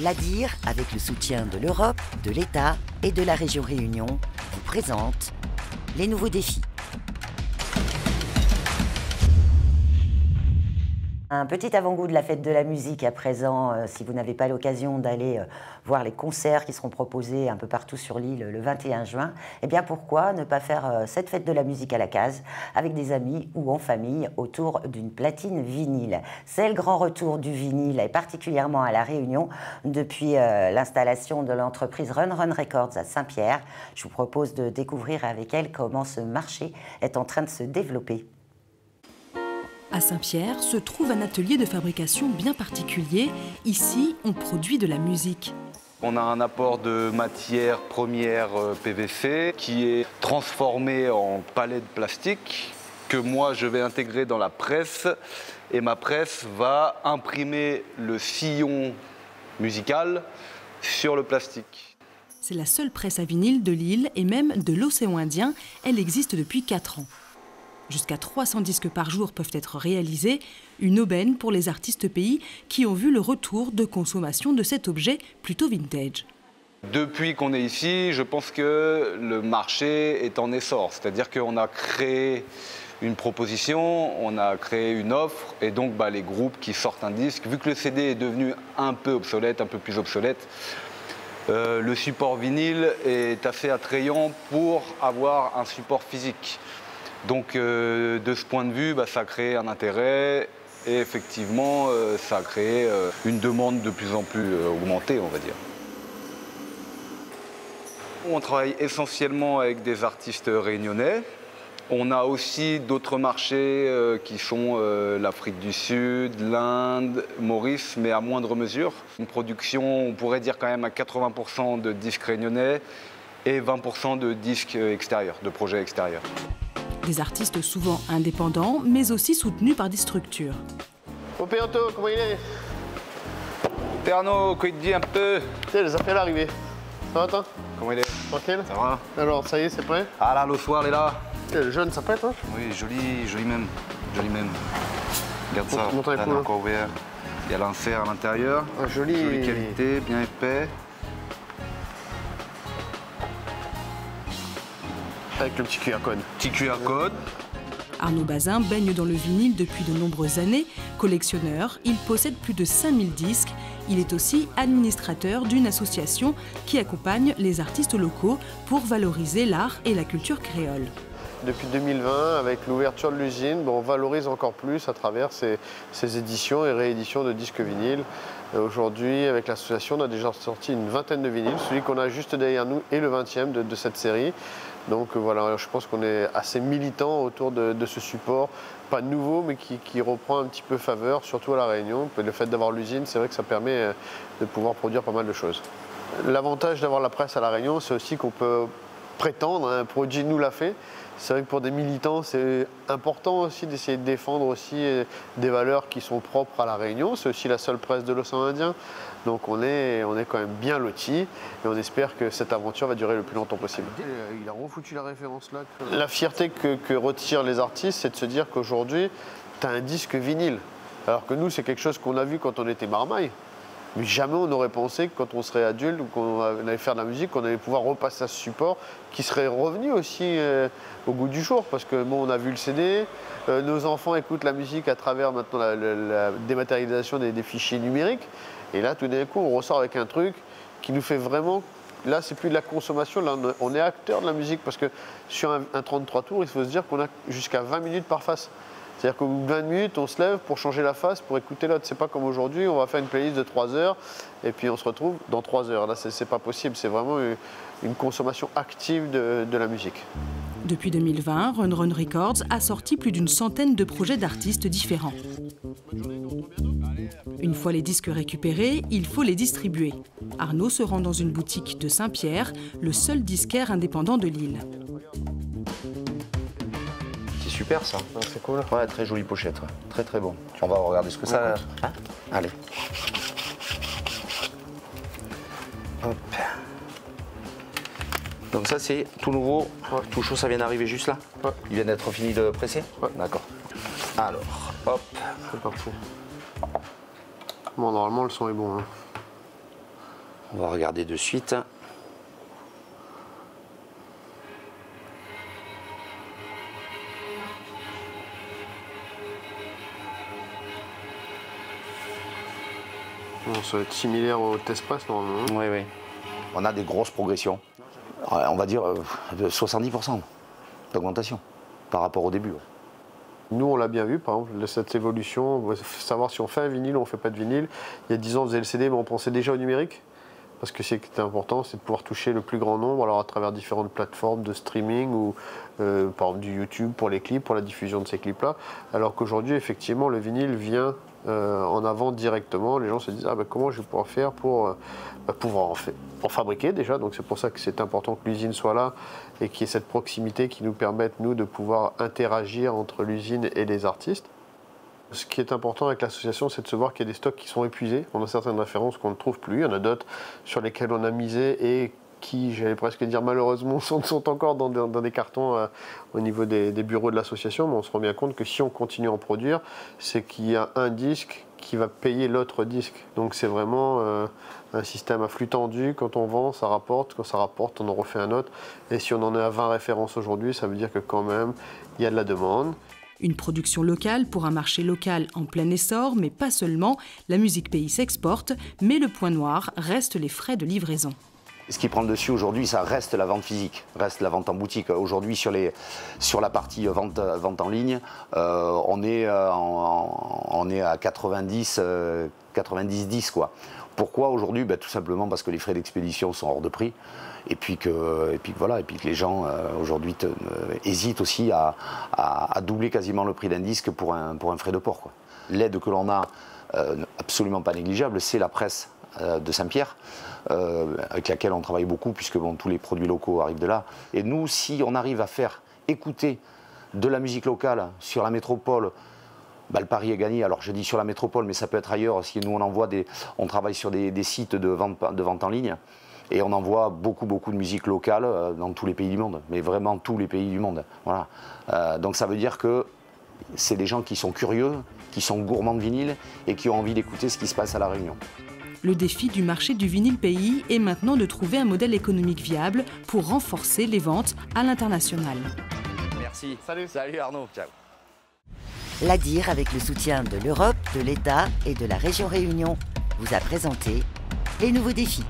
L'ADIR, avec le soutien de l'Europe, de l'État et de la région Réunion, vous présente les nouveaux défis. Un petit avant-goût de la fête de la musique à présent, si vous n'avez pas l'occasion d'aller voir les concerts qui seront proposés un peu partout sur l'île le 21 juin, eh bien pourquoi ne pas faire cette fête de la musique à la case avec des amis ou en famille autour d'une platine vinyle. C'est le grand retour du vinyle et particulièrement à La Réunion depuis l'installation de l'entreprise Run Run Records à Saint-Pierre. Je vous propose de découvrir avec elle comment ce marché est en train de se développer. À Saint-Pierre se trouve un atelier de fabrication bien particulier. Ici, on produit de la musique. On a un apport de matière première PVC qui est transformé en palette plastique que moi je vais intégrer dans la presse et ma presse va imprimer le sillon musical sur le plastique. C'est la seule presse à vinyle de l'île et même de l'océan Indien. Elle existe depuis 4 ans. Jusqu'à 300 disques par jour peuvent être réalisés, une aubaine pour les artistes pays qui ont vu le retour de consommation de cet objet plutôt vintage. Depuis qu'on est ici, je pense que le marché est en essor. C'est-à-dire qu'on a créé une proposition, on a créé une offre et donc les groupes qui sortent un disque, vu que le CD est devenu un peu obsolète, un peu plus obsolète, le support vinyle est assez attrayant pour avoir un support physique. Donc de ce point de vue, ça a créé un intérêt et effectivement ça a créé une demande de plus en plus augmentée, on va dire. On travaille essentiellement avec des artistes réunionnais. On a aussi d'autres marchés qui sont l'Afrique du Sud, l'Inde, Maurice, mais à moindre mesure. Une production, on pourrait dire quand même à 80% de disques réunionnais et 20% de disques extérieurs, de projets extérieurs. Des artistes souvent indépendants, mais aussi soutenus par des structures. Oh Péanto, comment il est? Perno, quoi il te dit un peu? Tiens, les affaires arrivées. Ça va toi? Comment il est? Tranquille? Ça va? Alors, ça y est, c'est prêt? Ah là, le soir, elle est là. Tiens, le jaune, ça pète, hein? Oui, joli, joli même. Joli même. Regarde ça, montre les là, coups, encore ouvert. Il y a l'insert à l'intérieur. Ah, joli. Jolie qualité, bien épais. Avec le petit QR code. Petit QR code. Arnaud Bazin baigne dans le vinyle depuis de nombreuses années. Collectionneur, il possède plus de 5000 disques. Il est aussi administrateur d'une association qui accompagne les artistes locaux pour valoriser l'art et la culture créole. Depuis 2020, avec l'ouverture de l'usine, on valorise encore plus à travers ces éditions et rééditions de disques vinyles. Aujourd'hui, avec l'association, on a déjà sorti une vingtaine de vinyles. Celui qu'on a juste derrière nous est le 20e de cette série. Donc voilà, je pense qu'on est assez militant autour de ce support, pas nouveau, mais qui reprend un petit peu faveur, surtout à La Réunion. Le fait d'avoir l'usine, c'est vrai que ça permet de pouvoir produire pas mal de choses. L'avantage d'avoir la presse à La Réunion, c'est aussi qu'on peut prétendre, un Prodigy nous l'a fait. C'est vrai que pour des militants, c'est important aussi d'essayer de défendre aussi des valeurs qui sont propres à La Réunion. C'est aussi la seule presse de l'océan Indien. Donc on est quand même bien lotis et on espère que cette aventure va durer le plus longtemps possible. Il a refoutu la référence là. La fierté que retirent les artistes, c'est de se dire qu'aujourd'hui, tu as un disque vinyle. Alors que nous, c'est quelque chose qu'on a vu quand on était marmaille. Mais jamais on n'aurait pensé que quand on serait adulte ou qu'on allait faire de la musique, qu'on allait pouvoir repasser à ce support qui serait revenu aussi au goût du jour. Parce que bon, on a vu le CD, nos enfants écoutent la musique à travers maintenant la dématérialisation des fichiers numériques. Et là, tout d'un coup, on ressort avec un truc qui nous fait vraiment... Là, c'est plus de la consommation, là, on est acteur de la musique. Parce que sur un 33 tours, il faut se dire qu'on a jusqu'à 20 minutes par face. C'est-à-dire qu'au bout de 20 minutes, on se lève pour changer la face, pour écouter l'autre. C'est pas comme aujourd'hui, on va faire une playlist de 3 heures et puis on se retrouve dans 3 heures. Là, c'est pas possible. C'est vraiment une consommation active de la musique. Depuis 2020, Run Run Records a sorti plus d'une centaine de projets d'artistes différents. Une fois les disques récupérés, il faut les distribuer. Arnaud se rend dans une boutique de Saint-Pierre, le seul disquaire indépendant de l'île. C'est super ça. Ah, c'est cool. Ouais, très jolie pochette. Ouais. Très très bon. On va regarder ce que ça... Hein? Allez. Hop. Donc ça c'est tout nouveau, tout chaud, ça vient d'arriver juste là. Ouais. Il vient d'être fini de presser. Ouais. D'accord. Alors, hop. C'est parti. Bon, normalement le son est bon. Hein. On va regarder de suite. Bon, ça va être similaire au test press normalement. Oui, oui. On a des grosses progressions. On va dire de 70% d'augmentation par rapport au début. Nous, on l'a bien vu, par exemple, cette évolution. Il faut savoir si on fait un vinyle ou on ne fait pas de vinyle. Il y a 10 ans, on faisait le CD, mais on pensait déjà au numérique. Parce que c'est important, c'est de pouvoir toucher le plus grand nombre, alors à travers différentes plateformes de streaming ou par exemple du YouTube pour les clips, pour la diffusion de ces clips-là. Alors qu'aujourd'hui, effectivement, le vinyle vient en avant directement. Les gens se disent comment je vais pouvoir faire pour pouvoir en fabriquer déjà. Donc c'est pour ça que c'est important que l'usine soit là et qu'il y ait cette proximité qui nous permette, nous, de pouvoir interagir entre l'usine et les artistes. Ce qui est important avec l'association, c'est de se voir qu'il y a des stocks qui sont épuisés. On a certaines références qu'on ne trouve plus. Il y en a d'autres sur lesquelles on a misé et qui, j'allais presque dire malheureusement, sont encore dans des cartons au niveau des bureaux de l'association. Mais on se rend bien compte que si on continue à en produire, c'est qu'il y a un disque qui va payer l'autre disque. Donc c'est vraiment un système à flux tendu. Quand on vend, ça rapporte. Quand ça rapporte, on en refait un autre. Et si on en est à 20 références aujourd'hui, ça veut dire que quand même, il y a de la demande. Une production locale pour un marché local en plein essor, mais pas seulement. La musique pays s'exporte, mais le point noir reste les frais de livraison. Ce qui prend le dessus aujourd'hui, ça reste la vente physique, reste la vente en boutique. Aujourd'hui, sur la partie vente en ligne, on est à 90-10 quoi. Pourquoi aujourd'hui? Tout simplement parce que les frais d'expédition sont hors de prix. Et puis que les gens aujourd'hui hésitent aussi à doubler quasiment le prix d'un disque pour un frais de port, quoi. L'aide que l'on a, absolument pas négligeable, c'est la presse de Saint-Pierre, avec laquelle on travaille beaucoup, puisque tous les produits locaux arrivent de là. Et nous, si on arrive à faire écouter de la musique locale sur la métropole, le pari est gagné. Alors je dis sur la métropole, mais ça peut être ailleurs. Si nous on travaille sur des sites de vente en ligne. Et on envoie beaucoup de musique locale dans tous les pays du monde, mais vraiment tous les pays du monde. Voilà. Donc ça veut dire que c'est des gens qui sont curieux, qui sont gourmands de vinyle et qui ont envie d'écouter ce qui se passe à La Réunion. Le défi du marché du vinyle pays est maintenant de trouver un modèle économique viable pour renforcer les ventes à l'international. Merci. Salut Arnaud. Ciao. L'ADIR, avec le soutien de l'Europe, de l'État et de la région Réunion, vous a présenté les nouveaux défis.